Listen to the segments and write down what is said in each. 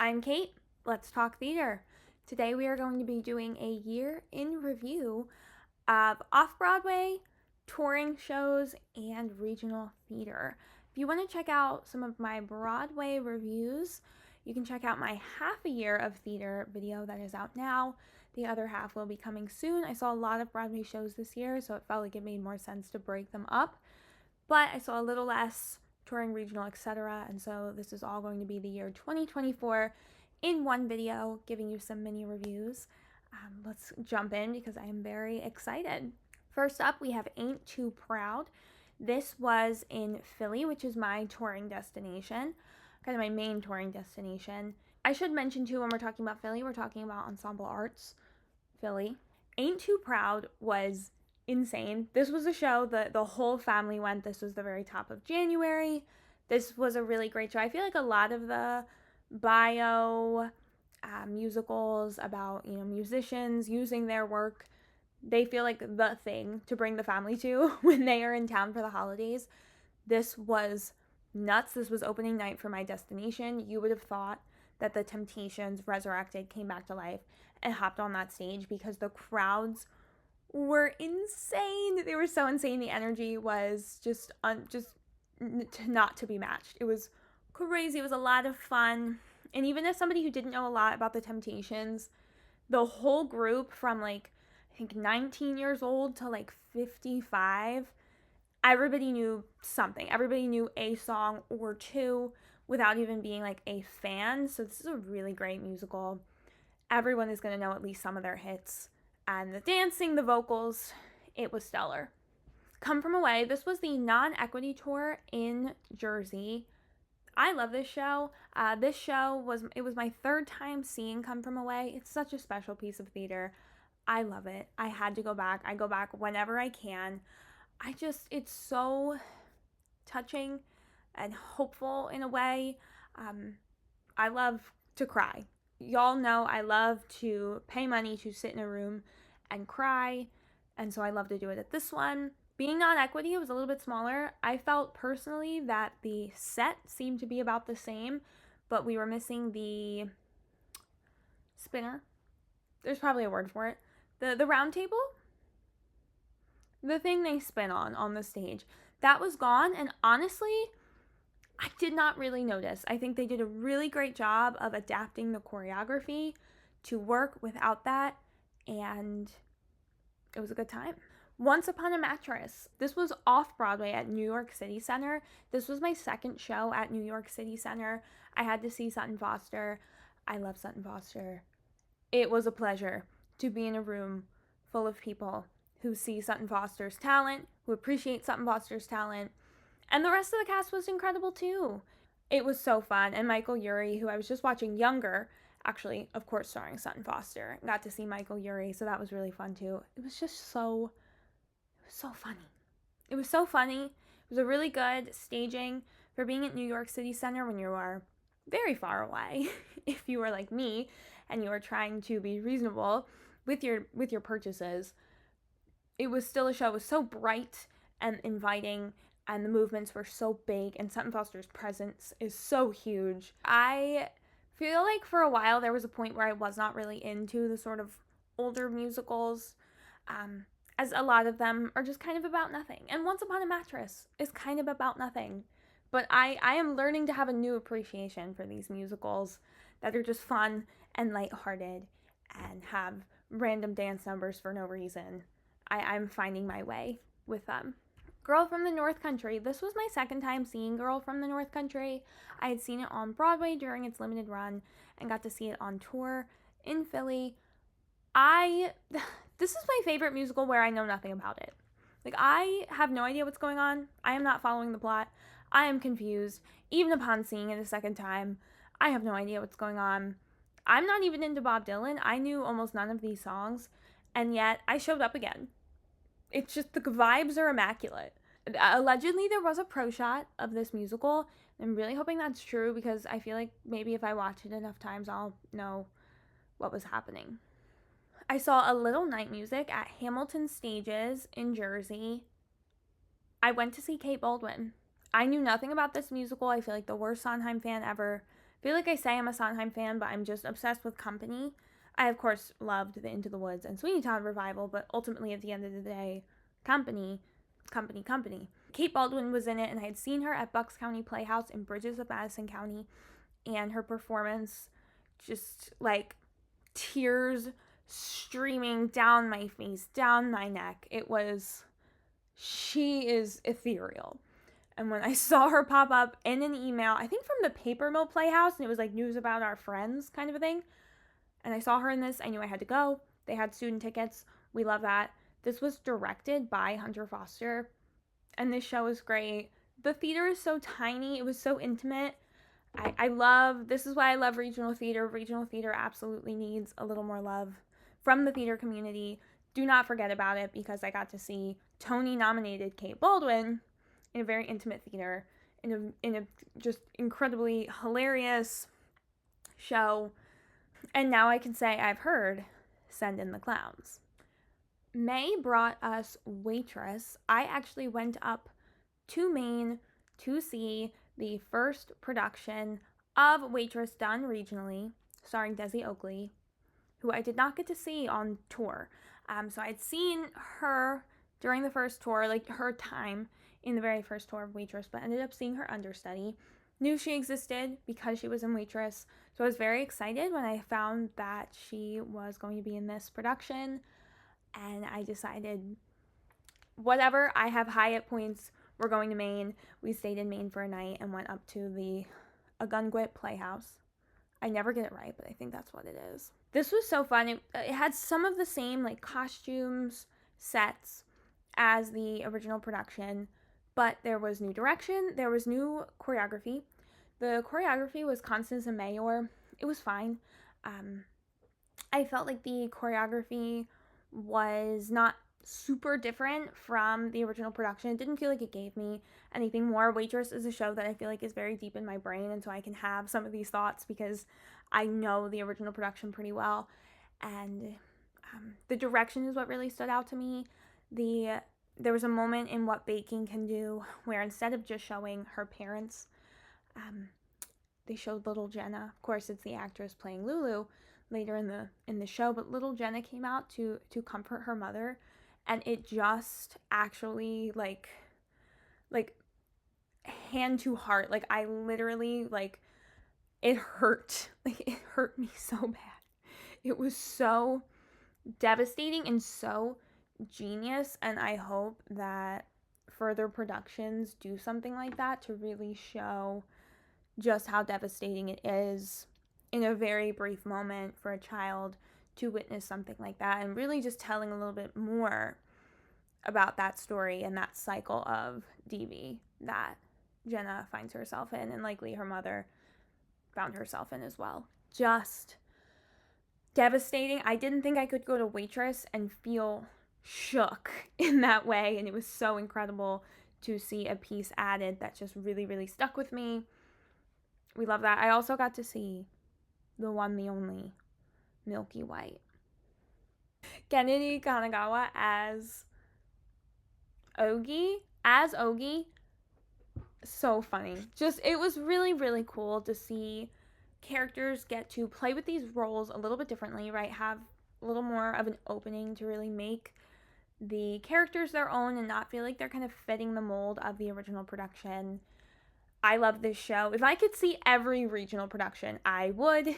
I'm Kate. Let's talk theater. Today we are going to be doing a year in review of Off-Broadway, touring shows, and regional theater. If you want to check out some of my Broadway reviews, you can check out my half a year of theater video that is out now. The other half will be coming soon. I saw a lot of Broadway shows this year, so it felt like it made more sense to break them up. But I saw a little less touring, regional, etc. And so this is all going to be the year 2024 in one video, giving you some mini reviews. Let's jump in because I am very excited. First up, we have Ain't Too Proud. This was in Philly, which is my touring destination, kind of my main touring destination. I should mention too, when we're talking about Philly, we're talking about Ensemble Arts Philly. Ain't Too Proud was insane. This was a show that the whole family went. This was the very top of January. This was a really great show. I feel like a lot of the bio musicals about, musicians using their work, they feel like the thing to bring the family to when they are in town for the holidays. This was nuts. This was opening night for my destination. You would have thought that the Temptations resurrected, came back to life, and hopped on that stage because the crowds were insane. They were so insane. The energy was just not to be matched. It was crazy. It was a lot of fun. And even as somebody who didn't know a lot about the Temptations, the whole group from I think 19 years old to 55, everybody knew something. Everybody knew a song or two without even being a fan. So this is a really great musical. Everyone is going to know at least some of their hits. And the dancing, the vocals, it was stellar. Come From Away, this was the non-equity tour in Jersey. I love this show. This show was my third time seeing Come From Away. It's such a special piece of theater. I love it. I had to go back. I go back whenever I can. It's so touching and hopeful in a way. I love to cry. Y'all know I love to pay money to sit in a room and cry, and so I love to do it at this one. Being non-equity, it was a little bit smaller. I felt personally that the set seemed to be about the same, but we were missing the spinner. There's probably a word for it. The round table? The thing they spin on the stage. That was gone, and honestly, I did not really notice. I think they did a really great job of adapting the choreography to work without that, and it was a good time. Once Upon a Mattress. This was Off-Broadway at New York City Center. This was my second show at New York City Center. I had to see Sutton Foster. I love Sutton Foster. It was a pleasure to be in a room full of people who see Sutton Foster's talent, who appreciate Sutton Foster's talent, and the rest of the cast was incredible too. It was so fun. And Michael Urie, who I was just watching Younger, actually, of course, starring Sutton Foster, got to see Michael Urie, so that was really fun too. It was so funny. It was so funny. It was a really good staging for being at New York City Center when you are very far away. If you were like me and you were trying to be reasonable with your purchases, it was still a show. It was so bright and inviting, and the movements were so big, and Sutton Foster's presence is so huge. I feel like for a while there was a point where I was not really into the sort of older musicals, as a lot of them are just kind of about nothing. And Once Upon a Mattress is kind of about nothing. But I am learning to have a new appreciation for these musicals that are just fun and lighthearted and have random dance numbers for no reason. I'm finding my way with them. Girl from the North Country. This was my second time seeing Girl from the North Country. I had seen it on Broadway during its limited run and got to see it on tour in Philly. This is my favorite musical where I know nothing about it. I have no idea what's going on. I am not following the plot. I am confused. Even upon seeing it a second time, I have no idea what's going on. I'm not even into Bob Dylan. I knew almost none of these songs, and yet I showed up again. It's just the vibes are immaculate. Allegedly, there was a pro shot of this musical. I'm really hoping that's true because I feel like maybe if I watch it enough times, I'll know what was happening. I saw a Little Night Music at Hamilton Stages in Jersey. I went to see Kate Baldwin. I knew nothing about this musical. I feel like the worst Sondheim fan ever feel like I say I'm a Sondheim fan, but I'm just obsessed with Company. I, of course, loved the Into the Woods and Sweeney Todd revival, but ultimately, at the end of the day, Company, Company, Company. Kate Baldwin was in it, and I had seen her at Bucks County Playhouse in Bridges of Madison County, and her performance, just like tears streaming down my face, down my neck. She is ethereal. And when I saw her pop up in an email, I think from the Paper Mill Playhouse, and it was like news about our friends kind of a thing, and I saw her in this, I knew I had to go. They had student tickets. We love that. This was directed by Hunter Foster, and this show is great. The theater is so tiny. It was so intimate. This is why I love regional theater. Regional theater absolutely needs a little more love from the theater community. Do not forget about it, because I got to see Tony-nominated Kate Baldwin in a very intimate theater, in a just incredibly hilarious show. And now I can say I've heard Send in the Clowns. May brought us Waitress. I actually went up to Maine to see the first production of Waitress done regionally, starring Desi Oakley, who I did not get to see on tour. So I'd seen her during the first tour, like her time in the very first tour of Waitress, but ended up seeing her understudy. Knew she existed because she was in Waitress, so I was very excited when I found that she was going to be in this production, and I decided, whatever, I have Hyatt points, we're going to Maine. We stayed in Maine for a night and went up to the Agunquit Playhouse. I never get it right, but I think that's what it is. This was so fun. It had some of the same like costumes, sets as the original production, but there was new direction, there was new choreography. The choreography was Constance and Mayor. It was fine. I felt like the choreography was not super different from the original production. It didn't feel like it gave me anything more. Waitress is a show that I feel like is very deep in my brain, and so I can have some of these thoughts because I know the original production pretty well. And the direction is what really stood out to me. There was a moment in What Baking Can Do where instead of just showing her parents, they showed little Jenna. Of course, it's the actress playing Lulu later in the show, but little Jenna came out to comfort her mother, and it just actually like hand to heart. Like I literally it hurt. Like it hurt me so bad. It was so devastating and so genius, and I hope that further productions do something like that to really show just how devastating it is in a very brief moment for a child to witness something like that, and really just telling a little bit more about that story and that cycle of DV that Jenna finds herself in, and likely her mother found herself in as well. Just devastating. I didn't think I could go to Waitress and feel shook in that way, and it was so incredible to see a piece added that just really, really stuck with me. We love that. I also got to see the one, the only Milky White. Kennedy Kanagawa as Ogie. So funny. Just, it was really, really cool to see characters get to play with these roles a little bit differently, right? Have a little more of an opening to really make the characters their own and not feel like they're kind of fitting the mold of the original production. I love this show. If I could see every regional production, I would.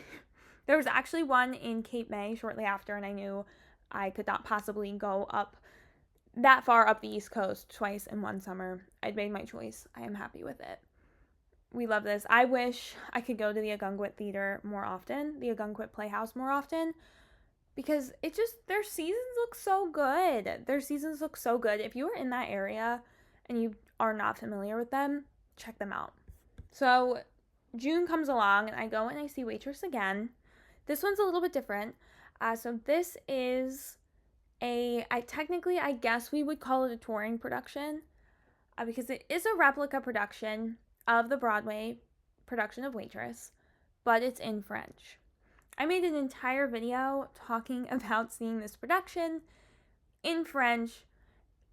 There was actually one in Cape May shortly after, and I knew I could not possibly go up that far up the East Coast twice in one summer. I'd made my choice. I am happy with it. We love this. I wish I could go to the Agunquit Theater more often, the Agunquit Playhouse more often, because it just, their seasons look so good. Their seasons look so good. If you are in that area and you are not familiar with them, check them out. So June comes along and I go and I see Waitress again. This one's a little bit different. So this is I guess we would call it a touring production, because it is a replica production of the Broadway production of Waitress, but it's in French. I made an entire video talking about seeing this production in French,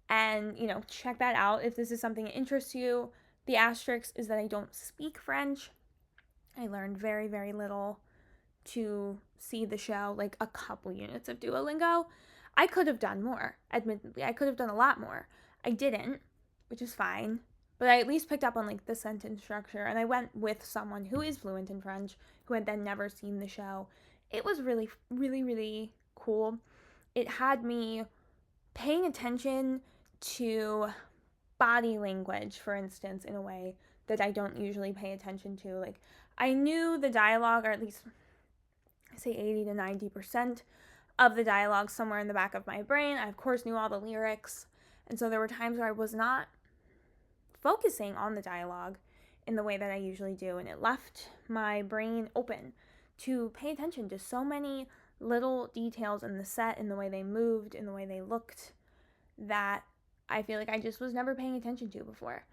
and, check that out if this is something that interests you. The asterisk is that I don't speak French, I learned very, very little to see the show, like a couple units of Duolingo. I could have done more, admittedly. I could have done a lot more. I didn't, which is fine. But I at least picked up on like the sentence structure, and I went with someone who is fluent in French who had then never seen the show. It was really, really, really cool. It had me paying attention to body language, for instance, in a way that I don't usually pay attention to. Like, I knew the dialogue, or at least I say 80 to 90% of the dialogue somewhere in the back of my brain. I, of course, knew all the lyrics. And so there were times where I was not focusing on the dialogue in the way that I usually do. And it left my brain open to pay attention to so many little details in the set, in the way they moved, in the way they looked, that I feel like I just was never paying attention to before.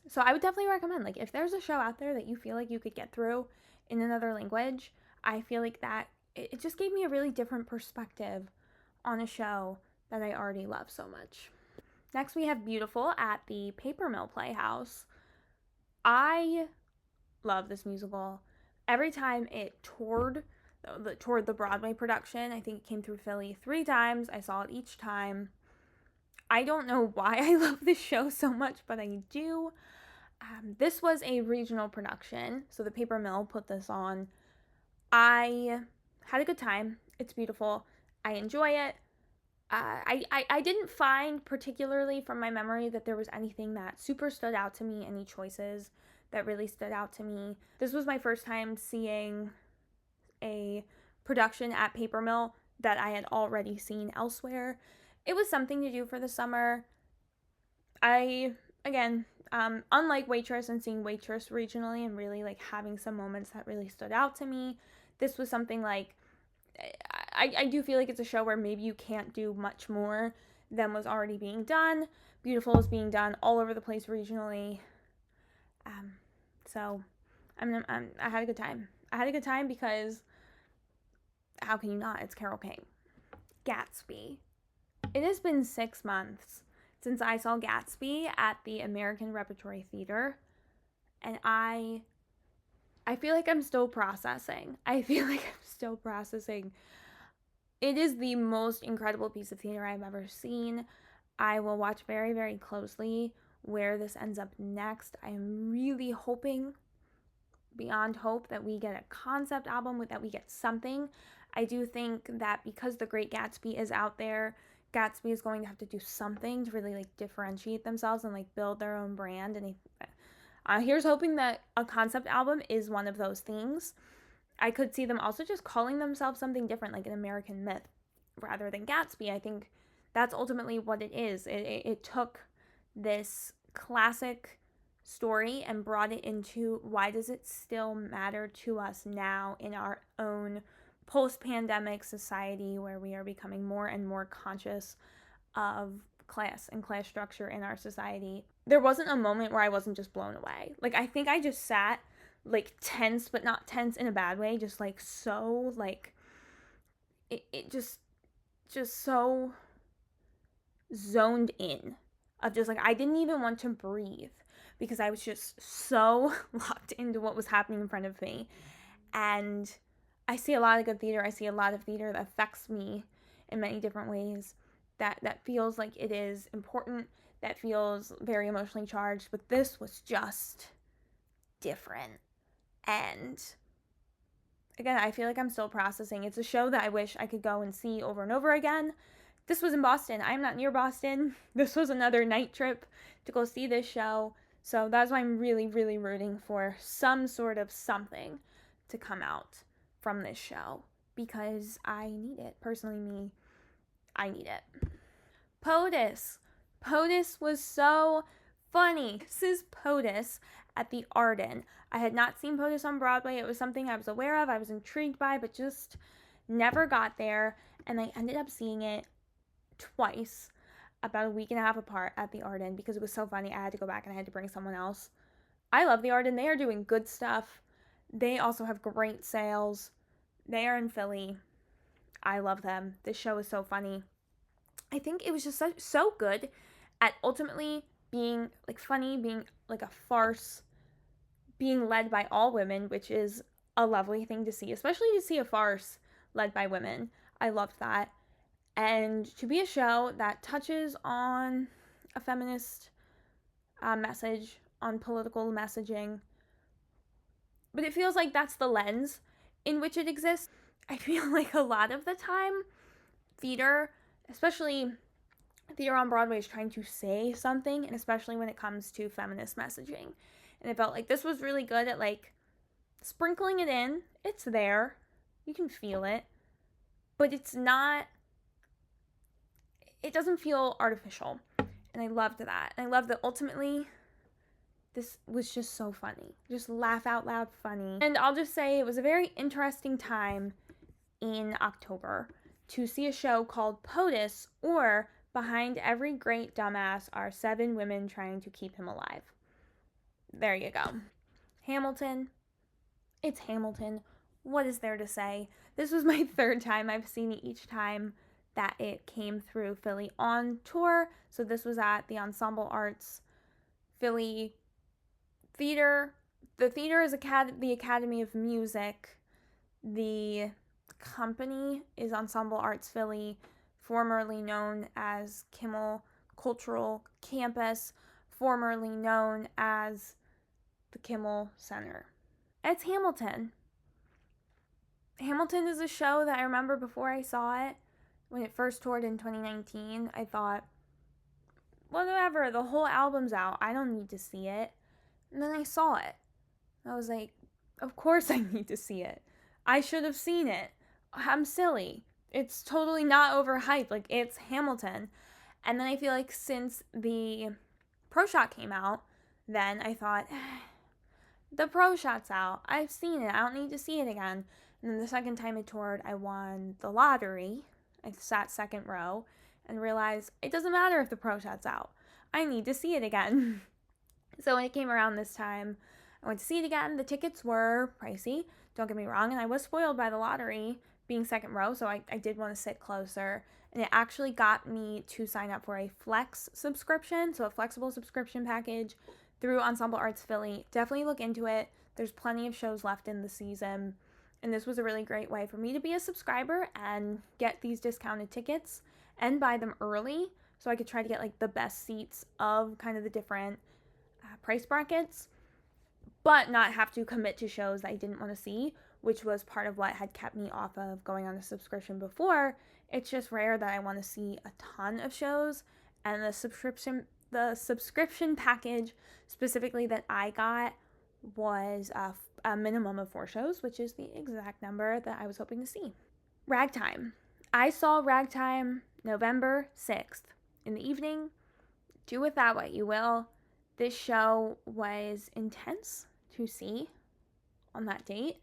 So I would definitely recommend, like, if there's a show out there that you feel like you could get through in another language, I feel like that it just gave me a really different perspective on a show that I already love so much. Next, we have Beautiful at the Paper Mill Playhouse. I love this musical. Every time it toured the Broadway production, I think it came through Philly 3 times. I saw it each time. I don't know why I love this show so much, but I do. This was a regional production, so the Paper Mill put this on. I had a good time. It's beautiful. I enjoy it. I didn't find particularly from my memory that there was anything that super stood out to me, any choices that really stood out to me. This was my first time seeing a production at Paper Mill that I had already seen elsewhere. It was something to do for the summer. Unlike Waitress and seeing Waitress regionally and really like having some moments that really stood out to me, this was something like, I do feel like it's a show where maybe you can't do much more than was already being done. Beautiful is being done all over the place regionally. So I had a good time. I had a good time because how can you not? It's Carole King. Gatsby. It has been 6 months since I saw Gatsby at the American Repertory Theater, and I feel like I'm still processing. It is the most incredible piece of theater I've ever seen. I will watch very, very closely where this ends up next. I am really hoping, beyond hope, that we get a concept album, that we get something. I do think that because The Great Gatsby is out there, Gatsby is going to have to do something to really like differentiate themselves and like build their own brand. And here's hoping that a concept album is one of those things. I could see them also just calling themselves something different, like an American Myth, rather than Gatsby. I think that's ultimately what it is. It took this classic story and brought it into why does it still matter to us now in our own post-pandemic society where we are becoming more and more conscious of class and class structure in our society. There wasn't a moment where I wasn't just blown away. Like, I think I just sat like tense, but not tense in a bad way, just like so like it just so zoned in, of just like I didn't even want to breathe because I was just so locked into what was happening in front of me. And I see a lot of good theater. I see a lot of theater that affects me in many different ways, that feels like it is important, that feels very emotionally charged, but this was just different. And again, I feel like I'm still processing. It's a show that I wish I could go and see over and over again. This was in Boston. I'm not near Boston. This was another night trip to go see this show. So that's why I'm really, really rooting for some sort of something to come out from this show, because I need it. Personally, I need it. POTUS. POTUS was so funny. This is POTUS at the Arden. I had not seen POTUS on Broadway. It was something I was aware of, I was intrigued by, but just never got there. And I ended up seeing it twice, about a week and a half apart at the Arden, because it was so funny. I had to go back and I had to bring someone else. I love the Arden. They are doing good stuff. They also have great sales. They are in Philly. I love them. This show is so funny. I think it was just so good at ultimately being like funny, being like a farce, being led by all women, which is a lovely thing to see, especially to see a farce led by women. I loved that. And to be a show that touches on a feminist message, on political messaging, but it feels like that's the lens in which it exists. I feel like a lot of the time, theater, especially theater on Broadway, is trying to say something, and especially when it comes to feminist messaging. And it felt like this was really good at like sprinkling it in. It's there. You can feel it. But it's not, it doesn't feel artificial. And I loved that. And I loved that ultimately this was just so funny. Just laugh out loud funny. And I'll just say it was a very interesting time in October to see a show called POTUS, or Behind Every Great Dumbass Are 7 Women Trying to Keep Him Alive. There you go. Hamilton. It's Hamilton. What is there to say? This was my 3rd time. I've seen it each time that it came through Philly on tour. So this was at the Ensemble Arts Philly Theater. The theater is the Academy of Music. The company is Ensemble Arts Philly, formerly known as Kimmel Cultural Campus, formerly known as the Kimmel Center. It's Hamilton. Hamilton is a show that I remember before I saw it, when it first toured in 2019, I thought, whatever, the whole album's out. I don't need to see it. And then I saw it. I was like, of course I need to see it. I should have seen it. I'm silly. It's totally not overhyped. Like, it's Hamilton. And then I feel like since the Pro Shot came out, then I thought, the Pro Shot's out. I've seen it. I don't need to see it again. And then the second time it toured, I won the lottery. I sat 2nd row and realized it doesn't matter if the Pro Shot's out. I need to see it again. So when it came around this time, I went to see it again. The tickets were pricey, don't get me wrong, and I was spoiled by the lottery being 2nd row, so I did want to sit closer. And it actually got me to sign up for a flex subscription, so a flexible subscription package through Ensemble Arts Philly. Definitely look into it. There's plenty of shows left in the season, and this was a really great way for me to be a subscriber and get these discounted tickets and buy them early, so I could try to get like the best seats of kind of the different price brackets, but not have to commit to shows that I didn't want to see, which was part of what had kept me off of going on a subscription before. It's just rare that I want to see a ton of shows, and the subscription package specifically that I got was a minimum of 4 shows, which is the exact number that I was hoping to see. Ragtime. I saw Ragtime November 6th in the evening. Do with that what you will. This show was intense to see on that date.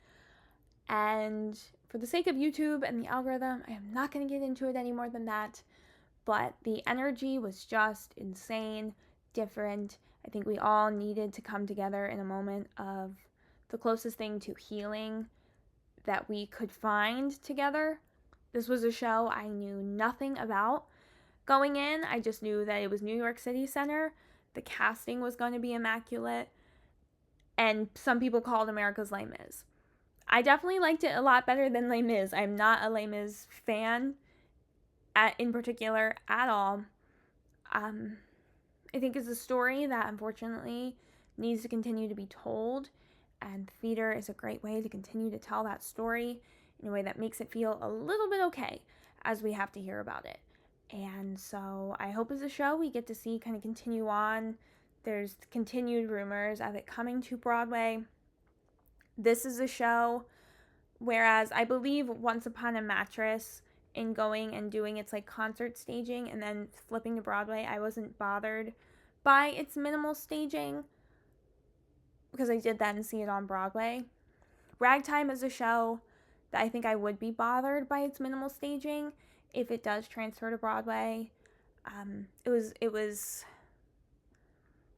And for the sake of YouTube and the algorithm, I am not going to get into it any more than that. But the energy was just insane, different. I think we all needed to come together in a moment of the closest thing to healing that we could find together. This was a show I knew nothing about going in. I just knew that it was New York City Center. The casting was going to be immaculate. And some people called America's Les Mis. I definitely liked it a lot better than Les Mis. I'm not a Les Mis fan in particular at all. I think it's a story that unfortunately needs to continue to be told. And theater is a great way to continue to tell that story in a way that makes it feel a little bit okay as we have to hear about it. And so I hope as a show we get to see kind of continue on. There's continued rumors of it coming to Broadway. This is a show, whereas I believe Once Upon a Mattress, in going and doing its like concert staging and then flipping to Broadway, I wasn't bothered by its minimal staging because I did then see it on Broadway. Ragtime is a show that I think I would be bothered by its minimal staging if it does transfer to Broadway.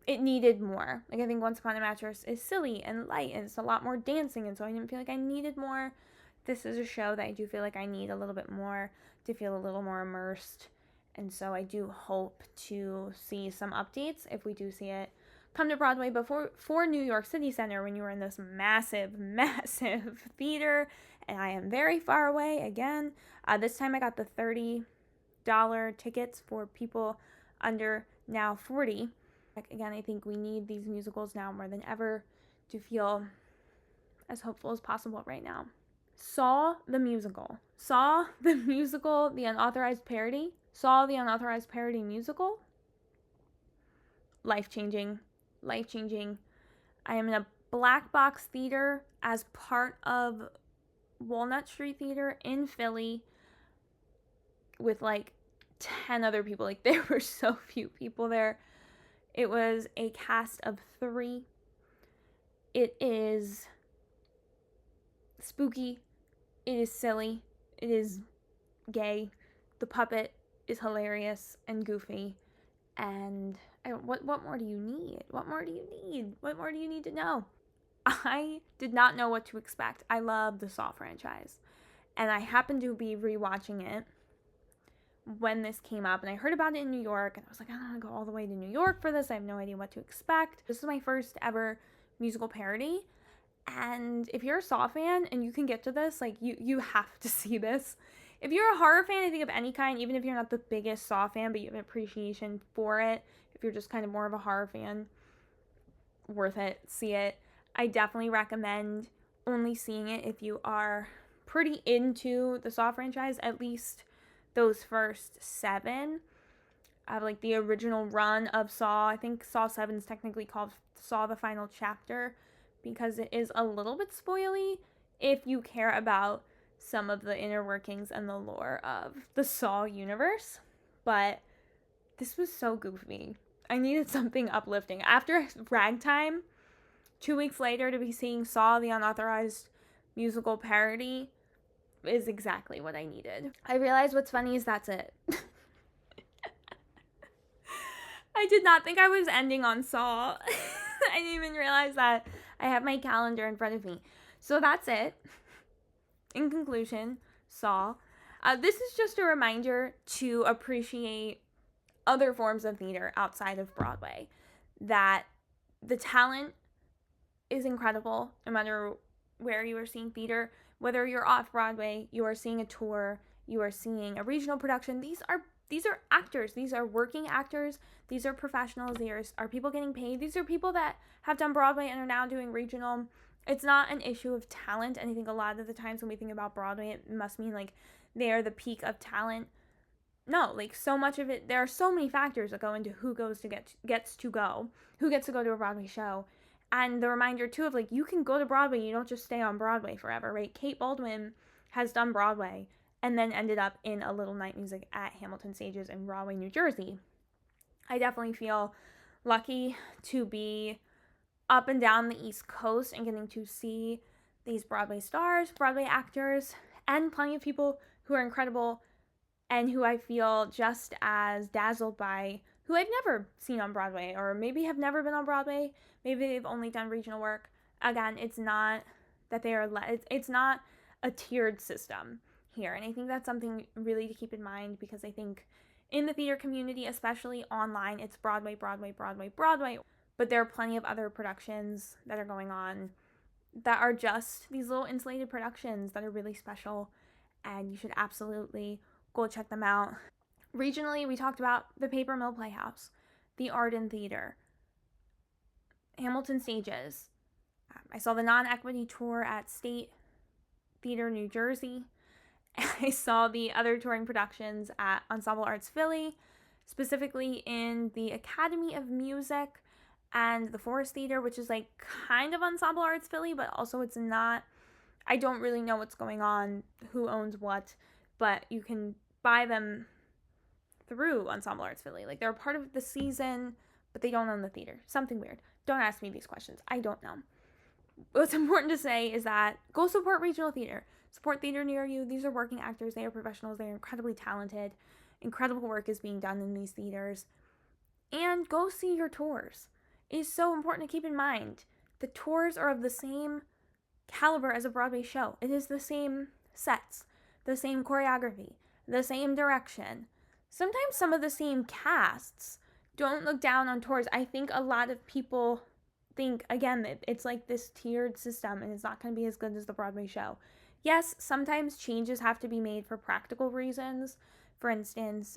It needed more. Like, I think Once Upon a Mattress is silly and light, and it's a lot more dancing, and so I didn't feel like I needed more. This is a show that I do feel like I need a little bit more to feel a little more immersed, and so I do hope to see some updates if we do see it come to Broadway before for New York City Center when you were in this massive, massive theater, and I am very far away again. This time I got the $30 tickets for people under now 40. Again, I think we need these musicals now more than ever to feel as hopeful as possible right now. Saw the musical, the unauthorized parody, musical. Life-changing. I am in a black box theater as part of Walnut Street Theater in Philly with like 10 other people. Like, there were so few people there. It was a cast of 3. It is spooky. It is silly. It is gay. The puppet is hilarious and goofy. And what more do you need? What more do you need to know? I did not know what to expect. I love the Saw franchise. And I happened to be rewatching it when this came up. And I heard about it in New York. And I was like, I don't want to go all the way to New York for this. I have no idea what to expect. This is my first ever musical parody. And if you're a Saw fan and you can get to this, like, you have to see this. If you're a horror fan, I think, of any kind, even if you're not the biggest Saw fan, but you have an appreciation for it, if you're just kind of more of a horror fan, worth it. See it. I definitely recommend only seeing it if you are pretty into the Saw franchise, at least those first 7. Like the original run of Saw. I think Saw 7 is technically called Saw the Final Chapter because it is a little bit spoily if you care about some of the inner workings and the lore of the Saw universe. But this was so goofy. I needed something uplifting. After Ragtime, 2 weeks later to be seeing Saw the unauthorized musical parody is exactly what I needed. I realized what's funny is that's it. I did not think I was ending on Saw. I didn't even realize that. I have my calendar in front of me. So that's it. In conclusion, Saw. This is just a reminder to appreciate other forms of theater outside of Broadway. That the talent is incredible no matter where you are seeing theater. Whether you're off-Broadway, you are seeing a tour, you are seeing a regional production. These are actors. These are working actors. These are professionals. These are people getting paid. These are people that have done Broadway and are now doing regional. It's not an issue of talent. And I think a lot of the times when we think about Broadway, it must mean like they are the peak of talent. No, like so much of it, there are so many factors that go into who gets to go to a Broadway show. And the reminder too of like, you can go to Broadway, you don't just stay on Broadway forever, right? Kate Baldwin has done Broadway and then ended up in A Little Night Music at Hamilton Stages in Rahway, New Jersey. I definitely feel lucky to be up and down the East Coast and getting to see these Broadway stars, Broadway actors, and plenty of people who are incredible and who I feel just as dazzled by, who I've never seen on Broadway, or maybe have never been on Broadway. Maybe they've only done regional work. Again, it's not that they are, it's not a tiered system here. And I think that's something really to keep in mind, because I think in the theater community, especially online, it's Broadway, Broadway, Broadway, Broadway. But there are plenty of other productions that are going on that are just these little insulated productions that are really special, and you should absolutely go check them out. Regionally, we talked about the Paper Mill Playhouse, the Arden Theater, Hamilton Stages. I saw the non-equity tour at State Theater, New Jersey. I saw the other touring productions at Ensemble Arts Philly, specifically in the Academy of Music and the Forest Theater, which is like kind of Ensemble Arts Philly, but also it's not. I don't really know what's going on, who owns what, but you can buy them through Ensemble Arts Philly. Like, they're a part of the season, but they don't own the theater. Something weird. Don't ask me these questions. I don't know. What's important to say is that go support regional theater. Support theater near you. These are working actors. They are professionals. They are incredibly talented. Incredible work is being done in these theaters. And go see your tours. It is so important to keep in mind. The tours are of the same caliber as a Broadway show. It is the same sets, the same choreography, the same direction. Sometimes some of the same casts, don't look down on tours. I think a lot of people think, again, that it's like this tiered system and it's not going to be as good as the Broadway show. Yes, sometimes changes have to be made for practical reasons. For instance,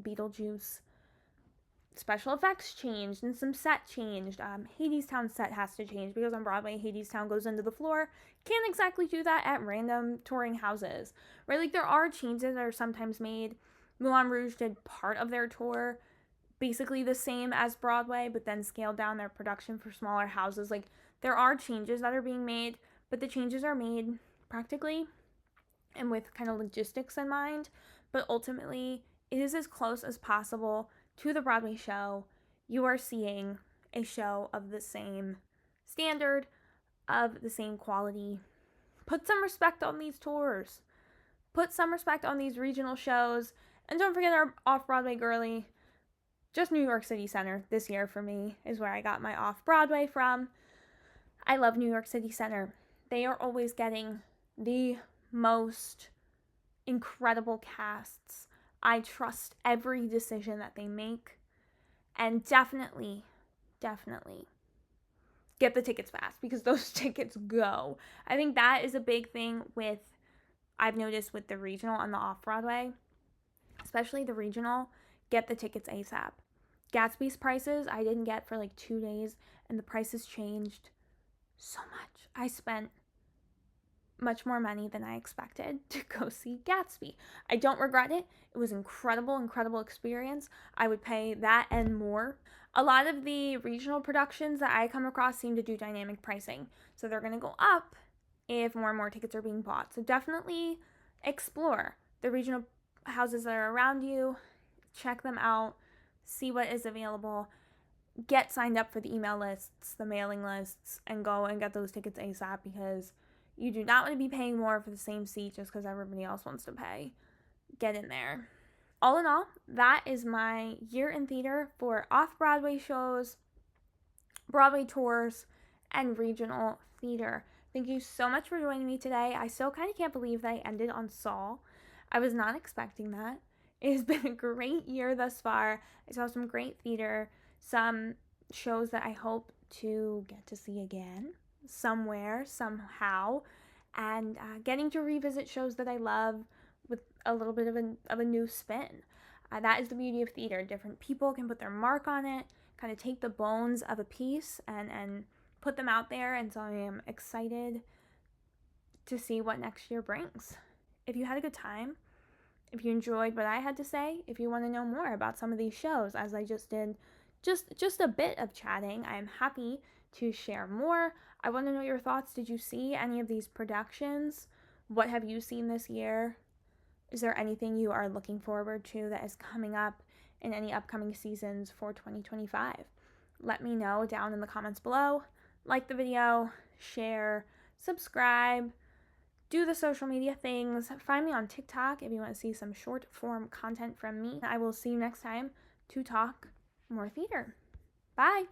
Beetlejuice special effects changed and some set changed. Hadestown set has to change because on Broadway, Hadestown goes into the floor. Can't exactly do that at random touring houses, right? Like, there are changes that are sometimes made. Moulin Rouge did part of their tour basically the same as Broadway, but then scaled down their production for smaller houses. Like, there are changes that are being made, but the changes are made practically and with kind of logistics in mind. But ultimately, it is as close as possible to the Broadway show. You are seeing a show of the same standard, of the same quality. Put some respect on these tours. Put some respect on these regional shows. And don't forget our Off-Broadway girly. Just New York City Center this year for me is where I got my Off-Broadway from. I love New York City Center. They are always getting the most incredible casts. I trust every decision that they make. And definitely get the tickets fast because those tickets go. I think that is a big thing I've noticed with the regional and the Off-Broadway, especially the regional. Get the tickets ASAP. Gatsby's prices I didn't get for like 2 days, and the prices changed so much. I spent much more money than I expected to go see Gatsby. I don't regret it. It was incredible experience. I would pay that and more. A lot of the regional productions that I come across seem to do dynamic pricing, so they're going to go up if more and more tickets are being bought. So definitely explore the regional houses that are around you, check them out, see what is available, get signed up for the email lists, the mailing lists, and go and get those tickets ASAP because you do not want to be paying more for the same seat just because everybody else wants to pay. Get in there. All in all, that is my year in theater for Off-Broadway shows, Broadway tours, and regional theater. Thank you so much for joining me today. I still kind of can't believe that I ended on Saul. I was not expecting that. It has been a great year thus far. I saw some great theater, some shows that I hope to get to see again somewhere, somehow, and getting to revisit shows that I love with a little bit of a new spin. That is the beauty of theater. Different people can put their mark on it, kind of take the bones of a piece and put them out there, and so I am excited to see what next year brings. If you had a good time, if you enjoyed what I had to say, if you want to know more about some of these shows, as I just did, just a bit of chatting, I am happy to share more. I want to know your thoughts. Did you see any of these productions? What have you seen this year? Is there anything you are looking forward to that is coming up in any upcoming seasons for 2025? Let me know down in the comments below. Like the video, share, subscribe, do the social media things. Find me on TikTok if you want to see some short form content from me. I will see you next time to talk more theater. Bye!